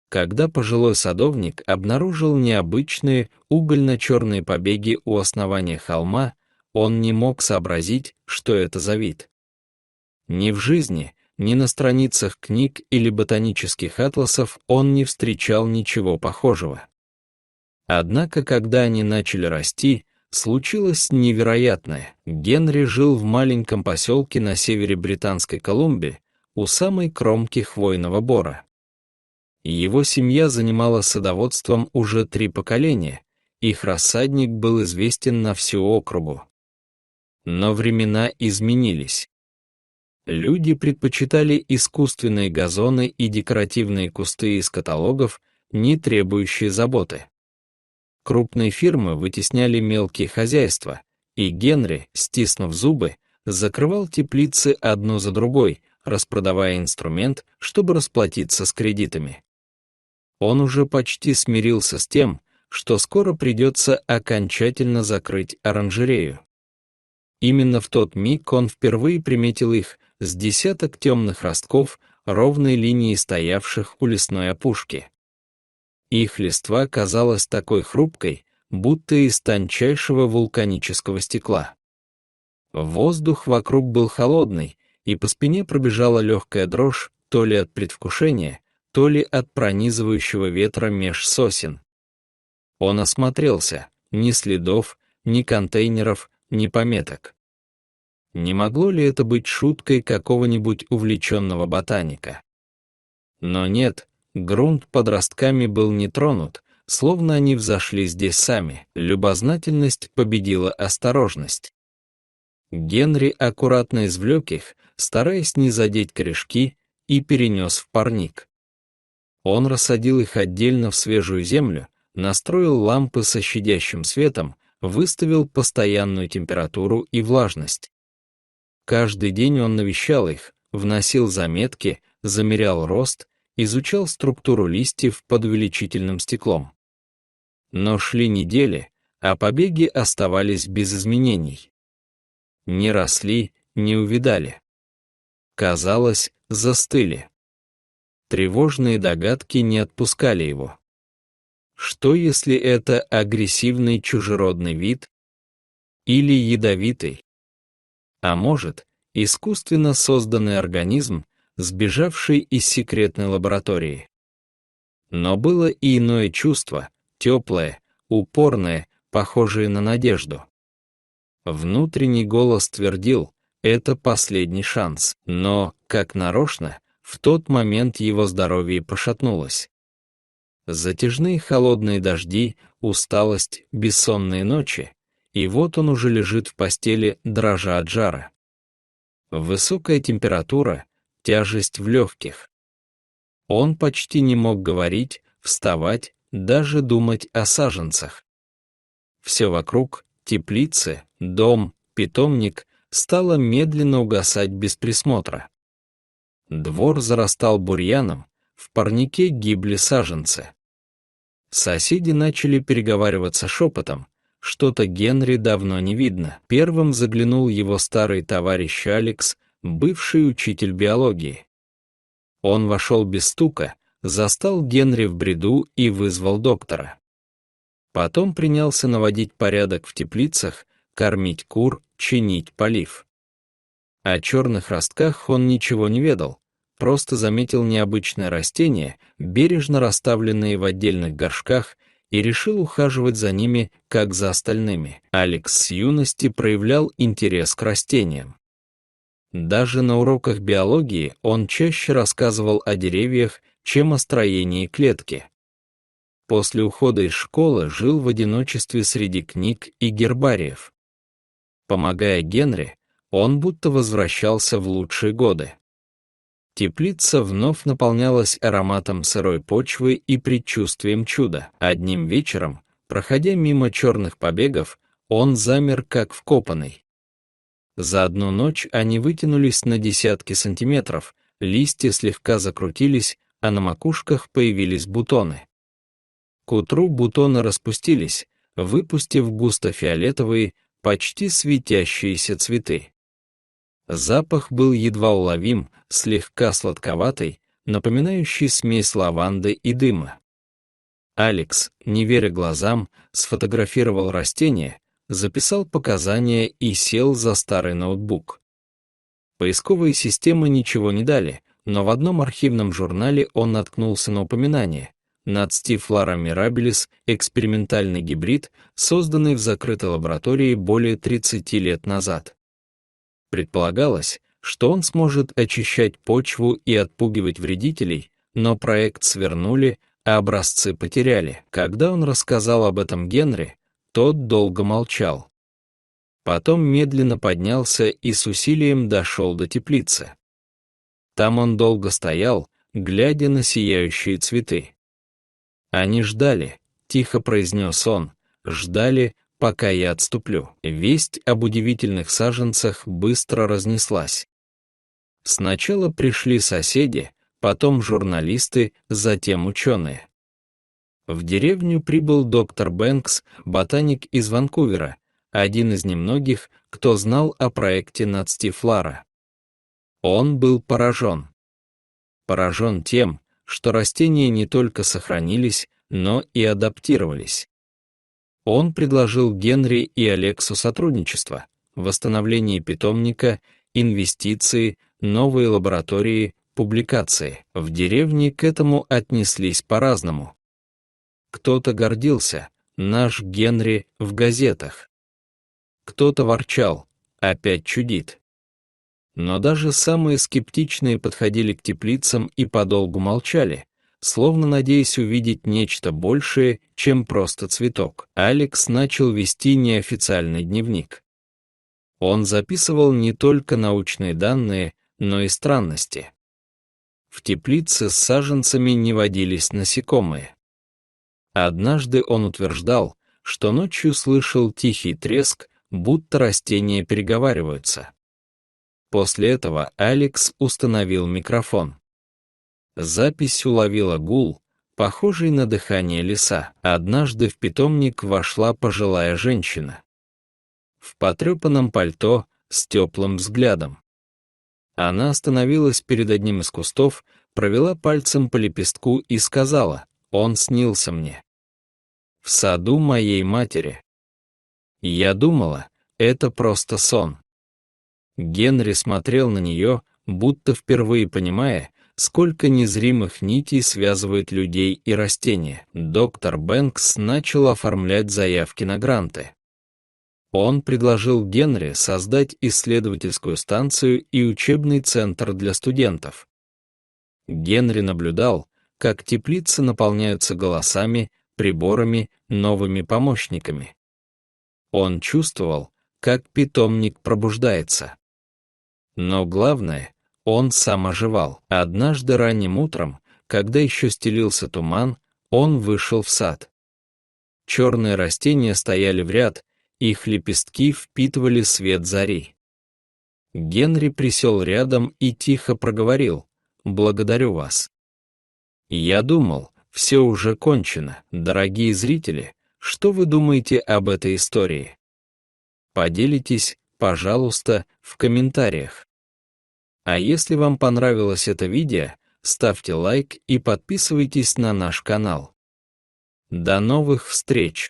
Когда пожилой садовник обнаружил необычные угольно-черные побеги у основания холма, он не мог сообразить, что это за вид. Ни в жизни, ни на страницах книг или ботанических атласов он не встречал ничего похожего. Однако, когда они начали расти, случилось невероятное. Генри жил в маленьком поселке на севере Британской Колумбии, у самой кромки хвойного бора. Его семья занималась садоводством уже 3 поколения, их рассадник был известен на всю округу. Но времена изменились. Люди предпочитали искусственные газоны и декоративные кусты из каталогов, не требующие заботы. Крупные фирмы вытесняли мелкие хозяйства, и Генри, стиснув зубы, закрывал теплицы одну за другой, распродавая инструмент, чтобы расплатиться с кредитами. Он уже почти смирился с тем, что скоро придется окончательно закрыть оранжерею. Именно в тот миг он впервые приметил их, с десяток темных ростков, ровной линией стоявших у лесной опушки. Их листва казалась такой хрупкой, будто из тончайшего вулканического стекла. Воздух вокруг был холодный, и по спине пробежала легкая дрожь, то ли от предвкушения, то ли от пронизывающего ветра меж сосен. Он осмотрелся, ни следов, ни контейнеров, ни пометок. Не могло ли это быть шуткой какого-нибудь увлеченного ботаника? Но нет, грунт под ростками был не тронут, словно они взошли здесь сами. Любознательность победила осторожность. Генри аккуратно извлек их, стараясь не задеть корешки, и перенес в парник. Он рассадил их отдельно в свежую землю, настроил лампы со щадящим светом, выставил постоянную температуру и влажность. Каждый день он навещал их, вносил заметки, замерял рост, изучал структуру листьев под увеличительным стеклом. Но шли недели, а побеги оставались без изменений. Не росли, не увядали. Казалось, застыли. Тревожные догадки не отпускали его. Что если это агрессивный чужеродный вид? Или ядовитый? А может, искусственно созданный организм, сбежавший из секретной лаборатории? Но было и иное чувство, теплое, упорное, похожее на надежду. Внутренний голос твердил, это последний шанс, но, как нарочно, в тот момент его здоровье пошатнулось. Затяжные холодные дожди, усталость, бессонные ночи, и вот он уже лежит в постели, дрожа от жара. Высокая температура, тяжесть в легких. Он почти не мог говорить, вставать, даже думать о саженцах. Все вокруг, теплицы, дом, питомник, стало медленно угасать без присмотра. Двор зарастал бурьяном, в парнике гибли саженцы. Соседи начали переговариваться шепотом, что-то Генри давно не видно. Первым заглянул его старый товарищ Алекс, бывший учитель биологии. Он вошел без стука, застал Генри в бреду и вызвал доктора. Потом принялся наводить порядок в теплицах, кормить кур, чинить полив. О черных ростках он ничего не ведал, просто заметил необычное растение, бережно расставленные в отдельных горшках, и решил ухаживать за ними, как за остальными. Алекс с юности проявлял интерес к растениям. Даже на уроках биологии он чаще рассказывал о деревьях, чем о строении клетки. После ухода из школы жил в одиночестве среди книг и гербариев. Помогая Генри, он будто возвращался в лучшие годы. Теплица вновь наполнялась ароматом сырой почвы и предчувствием чуда. Одним вечером, проходя мимо черных побегов, он замер как вкопанный. За одну ночь они вытянулись на десятки сантиметров, листья слегка закрутились, а на макушках появились бутоны. К утру бутоны распустились, выпустив густо-фиолетовые, почти светящиеся цветы. Запах был едва уловим, слегка сладковатый, напоминающий смесь лаванды и дыма. Алекс, не веря глазам, сфотографировал растение, записал показания и сел за старый ноутбук. Поисковые системы ничего не дали, но в одном архивном журнале он наткнулся на упоминание: Nadstiflora mirabilis – экспериментальный гибрид, созданный в закрытой лаборатории более 30 лет назад. Предполагалось, что он сможет очищать почву и отпугивать вредителей, но проект свернули, а образцы потеряли. Когда он рассказал об этом Генри, тот долго молчал. Потом медленно поднялся и с усилием дошел до теплицы. Там он долго стоял, глядя на сияющие цветы. «Они ждали», — тихо произнес он, — «ждали, пока я отступлю». Весть об удивительных саженцах быстро разнеслась. Сначала пришли соседи, потом журналисты, затем ученые. В деревню прибыл доктор Бэнкс, ботаник из Ванкувера, один из немногих, кто знал о проекте Nadstiflora. Он был поражен. Поражен тем, что растения не только сохранились, но и адаптировались. Он предложил Генри и Алексу сотрудничество, восстановление питомника, инвестиции, новые лаборатории, публикации. В деревне к этому отнеслись по-разному. Кто-то гордился: «Наш Генри в газетах». Кто-то ворчал: «Опять чудит». Но даже самые скептичные подходили к теплицам и подолгу молчали, словно надеясь увидеть нечто большее, чем просто цветок. Алекс начал вести неофициальный дневник. Он записывал не только научные данные, но и странности. В теплице с саженцами не водились насекомые. Однажды он утверждал, что ночью слышал тихий треск, будто растения переговариваются. После этого Алекс установил микрофон. Запись уловила гул, похожий на дыхание леса. Однажды в питомник вошла пожилая женщина. В потрепанном пальто, с теплым взглядом. Она остановилась перед одним из кустов, провела пальцем по лепестку и сказала: «Он снился мне. В саду моей матери». Я думала, это просто сон. Генри смотрел на нее, будто впервые понимая, сколько незримых нитей связывает людей и растения. Доктор Бэнкс начал оформлять заявки на гранты. Он предложил Генри создать исследовательскую станцию и учебный центр для студентов. Генри наблюдал, как теплицы наполняются голосами, приборами, новыми помощниками. Он чувствовал, как питомник пробуждается. Но главное, он сам оживал. Однажды ранним утром, когда еще стелился туман, он вышел в сад. Черные растения стояли в ряд, их лепестки впитывали свет зари. Генри присел рядом и тихо проговорил: «Благодарю вас». Я думал, все уже кончено. Дорогие зрители, что вы думаете об этой истории? Поделитесь, пожалуйста, в комментариях. А если вам понравилось это видео, ставьте лайк и подписывайтесь на наш канал. До новых встреч!